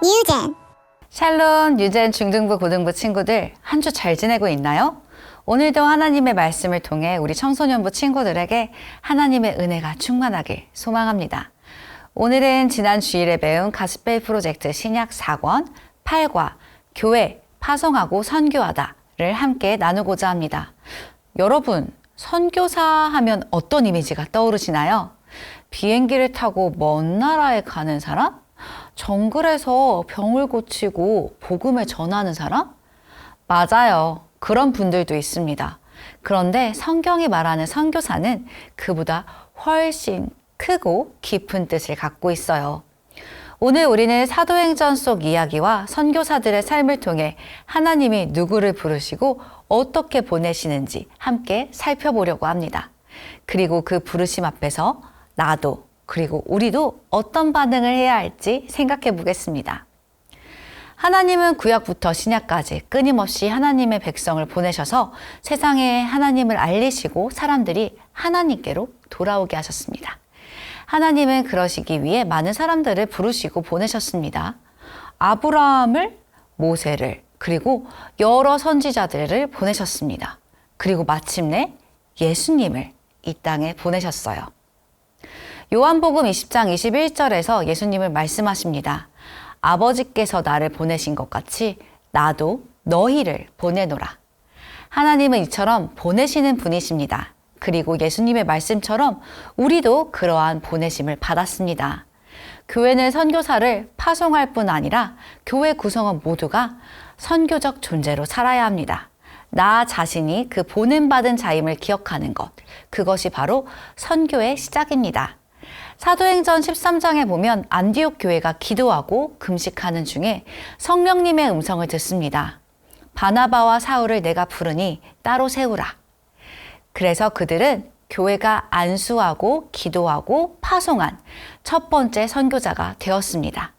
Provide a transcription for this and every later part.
뉴젠. 샬롬, 뉴젠 중등부, 고등부 친구들, 한 주 잘 지내고 있나요? 오늘도 하나님의 말씀을 통해 우리 청소년부 친구들에게 하나님의 은혜가 충만하길 소망합니다. 오늘은 지난 주일에 배운 가스펠 프로젝트 신약 4권 8과 교회, 파송하고 선교하다를 함께 나누고자 합니다. 여러분, 선교사 하면 어떤 이미지가 떠오르시나요? 비행기를 타고 먼 나라에 가는 사람? 정글에서 병을 고치고 복음을 전하는 사람? 맞아요. 그런 분들도 있습니다. 그런데 성경이 말하는 선교사는 그보다 훨씬 크고 깊은 뜻을 갖고 있어요. 오늘 우리는 사도행전 속 이야기와 선교사들의 삶을 통해 하나님이 누구를 부르시고 어떻게 보내시는지 함께 살펴보려고 합니다. 그리고 그 부르심 앞에서 나도 그리고 우리도 어떤 반응을 해야 할지 생각해 보겠습니다. 하나님은 구약부터 신약까지 끊임없이 하나님의 백성을 보내셔서 세상에 하나님을 알리시고 사람들이 하나님께로 돌아오게 하셨습니다. 하나님은 그러시기 위해 많은 사람들을 부르시고 보내셨습니다. 아브라함을, 모세를, 그리고 여러 선지자들을 보내셨습니다. 그리고 마침내 예수님을 이 땅에 보내셨어요. 요한복음 20장 21절에서 예수님을 말씀하십니다. 아버지께서 나를 보내신 것 같이 나도 너희를 보내노라. 하나님은 이처럼 보내시는 분이십니다. 그리고 예수님의 말씀처럼 우리도 그러한 보내심을 받았습니다. 교회는 선교사를 파송할 뿐 아니라 교회 구성원 모두가 선교적 존재로 살아야 합니다. 나 자신이 그 보냄받은 자임을 기억하는 것, 그것이 바로 선교의 시작입니다. 사도행전 13장에 보면 안디옥 교회가 기도하고 금식하는 중에 성령님의 음성을 듣습니다. 바나바와 사울을 내가 부르니 따로 세우라. 그래서 그들은 교회가 안수하고 기도하고 파송한 첫 번째 선교자가 되었습니다.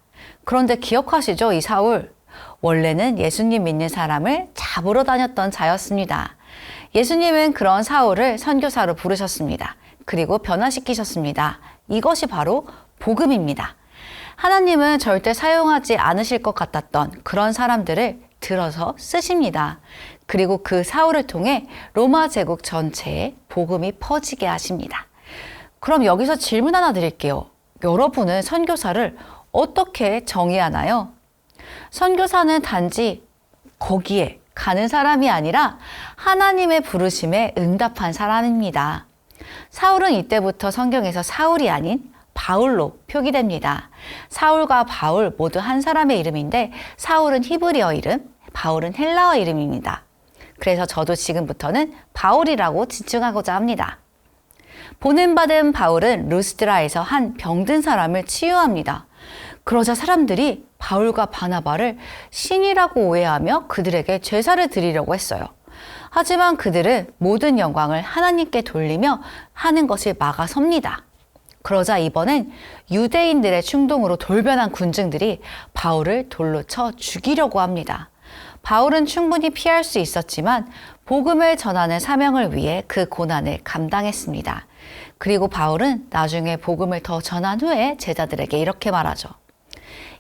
그런데 기억하시죠? 이 사울. 원래는 예수님 믿는 사람을 잡으러 다녔던 자였습니다. 예수님은 그런 사울을 선교사로 부르셨습니다. 그리고 변화시키셨습니다. 이것이 바로 복음입니다. 하나님은 절대 사용하지 않으실 것 같았던 그런 사람들을 들어서 쓰십니다. 그리고 그 사울을 통해 로마 제국 전체에 복음이 퍼지게 하십니다. 그럼 여기서 질문 하나 드릴게요. 여러분은 선교사를 어떻게 정의하나요? 선교사는 단지 거기에 가는 사람이 아니라 하나님의 부르심에 응답한 사람입니다. 사울은 이때부터 성경에서 사울이 아닌 바울로 표기됩니다. 사울과 바울 모두 한 사람의 이름인데 사울은 히브리어 이름, 바울은 헬라어 이름입니다. 그래서 저도 지금부터는 바울이라고 지칭하고자 합니다. 보냄받은 바울은 루스드라에서 한 병든 사람을 치유합니다. 그러자 사람들이 바울과 바나바를 신이라고 오해하며 그들에게 제사를 드리려고 했어요. 하지만 그들은 모든 영광을 하나님께 돌리며 하는 것을 막아섭니다. 그러자 이번엔 유대인들의 충동으로 돌변한 군중들이 바울을 돌로 쳐 죽이려고 합니다. 바울은 충분히 피할 수 있었지만 복음을 전하는 사명을 위해 그 고난을 감당했습니다. 그리고 바울은 나중에 복음을 더 전한 후에 제자들에게 이렇게 말하죠.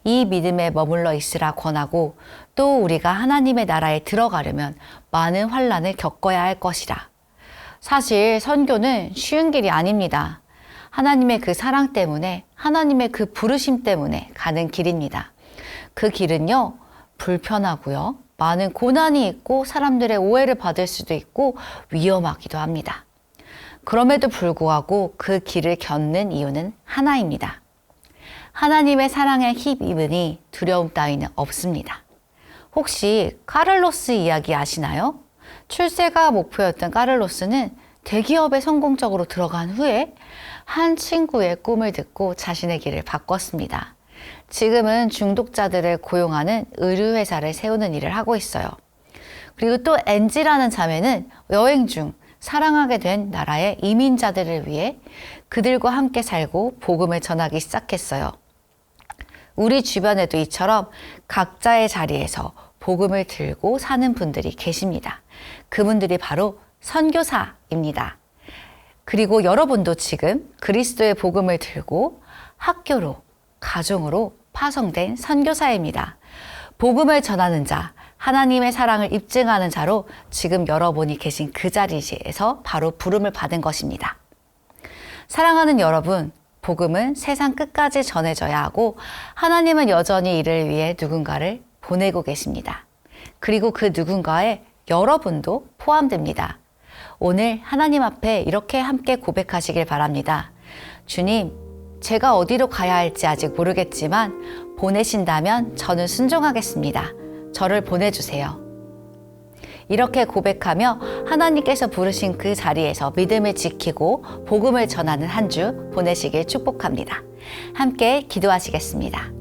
이 믿음에 머물러 있으라 권하고 또 우리가 하나님의 나라에 들어가려면 많은 환난을 겪어야 할 것이라. 사실 선교는 쉬운 길이 아닙니다. 하나님의 그 사랑 때문에, 하나님의 그 부르심 때문에 가는 길입니다. 그 길은요, 불편하고요, 많은 고난이 있고 사람들의 오해를 받을 수도 있고 위험하기도 합니다. 그럼에도 불구하고 그 길을 겪는 이유는 하나입니다. 하나님의 사랑에 힘입으니 두려움 따위는 없습니다. 혹시 카를로스 이야기 아시나요? 출세가 목표였던 카를로스는 대기업에 성공적으로 들어간 후에 한 친구의 꿈을 듣고 자신의 길을 바꿨습니다. 지금은 중독자들을 고용하는 의류회사를 세우는 일을 하고 있어요. 그리고 또 엔지라는 자매는 여행 중 사랑하게 된 나라의 이민자들을 위해 그들과 함께 살고 복음을 전하기 시작했어요. 우리 주변에도 이처럼 각자의 자리에서 복음을 들고 사는 분들이 계십니다. 그분들이 바로 선교사입니다. 그리고 여러분도 지금 그리스도의 복음을 들고 학교로, 가정으로 파송된 선교사입니다. 복음을 전하는 자, 하나님의 사랑을 입증하는 자로 지금 여러분이 계신 그 자리에서 바로 부름을 받은 것입니다. 사랑하는 여러분, 복음은 세상 끝까지 전해져야 하고 하나님은 여전히 이를 위해 누군가를 보내고 계십니다. 그리고 그 누군가에 여러분도 포함됩니다. 오늘 하나님 앞에 이렇게 함께 고백하시길 바랍니다. 주님, 제가 어디로 가야 할지 아직 모르겠지만 보내신다면 저는 순종하겠습니다. 저를 보내주세요. 이렇게 고백하며 하나님께서 부르신 그 자리에서 믿음을 지키고 복음을 전하는 한 주 보내시길 축복합니다. 함께 기도하시겠습니다.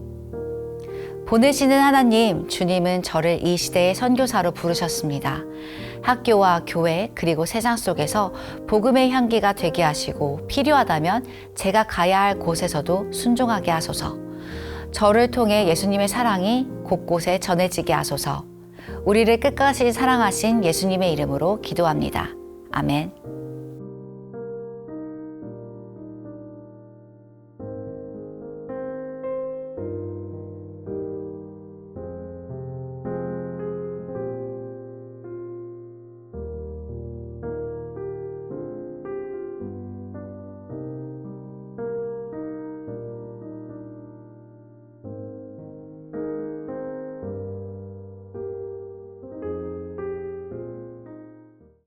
보내시는 하나님, 주님은 저를 이 시대의 선교사로 부르셨습니다. 학교와 교회 그리고 세상 속에서 복음의 향기가 되게 하시고 필요하다면 제가 가야 할 곳에서도 순종하게 하소서. 저를 통해 예수님의 사랑이 곳곳에 전해지게 하소서. 우리를 끝까지 사랑하신 예수님의 이름으로 기도합니다. 아멘.